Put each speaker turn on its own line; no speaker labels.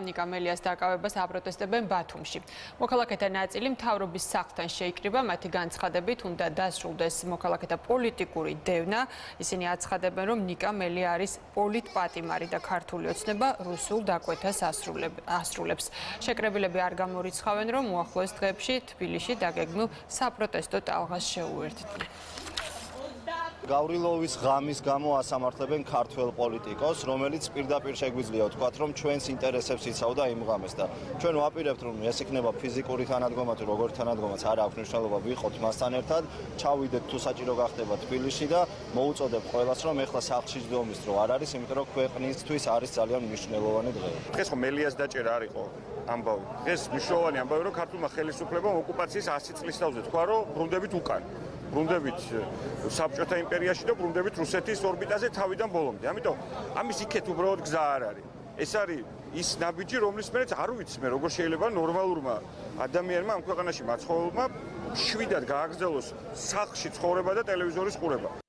ნიკა მელიას დაკავებას აპროტესტებენ ბათუმში. მოქალაქეთა ნაწილი მთავრობის სახლთან შეიკრიბა, მათი განცხადებით უნდა დასრულდეს მოქალაქეთა პოლიტიკური დევნა. ისინი აცხადებენ, რომ ნიკა მელია არის პოლიტპატიმარი და ქართული ოცნება რუსულ დაკვეთას ასრულებს. შეკრებილები არ გამორიცხავენ, რომ უახლოეს დღეებში თბილისში დაგეგმილ საპროტესტო ტალღას შეუერთდნენ.
გავრილოვის ღამის გამო ასამართლებენ ქართველ პოლიტიკოს, რომელიც პირდაპირ შეგვიძლია ვთქვათ, რომ ჩვენს ინტერესებს იცავდა იმ ღამეს და ჩვენ ვაპირებთ, რომ ეს იქნება ფიზიკური თანადგომა თუ როგორი თანადგომაც არ აქვს მნიშვნელობა, ვიყოთ მასთან ერთად, ჩავიდეთ თუ საჭირო გახდება თბილისში და მოუწოდებ ყველას, რომ ეხლა სახლში ჯდომის დრო არ არის, იმიტომ რომ ქვეყნისთვის არის ძალიან მნიშვნელოვანი დღე.
დღეს ხომ მელიას დაჭერა არ იყო ამბავი. დღეს მნიშვნელოვანი ამბავი, რომ ქართულმა ხელისუფლებამ ოკუპაციის 100 წლის თავზე თქვა, რომ ბრუნდებით უკან. ბრუნდებით საბჭოთა იმპერიაში და ბრუნდებით რუსეთის ორბიტაზე თავიდან ბოლომდე. ამიტომ ამის იქეთ უბრალოდ გზა არ არის. ეს არის ის ნაბიჯი, რომლის მერეც არ ვიცი მე როგორ შეიძლება ნორმალურმა ადამიანმა ამ ქვეყანაში მაცხოვრებელმა შვიდად გააგრძელოს სახლში ცხოვრება და ტელევიზორის ყურება.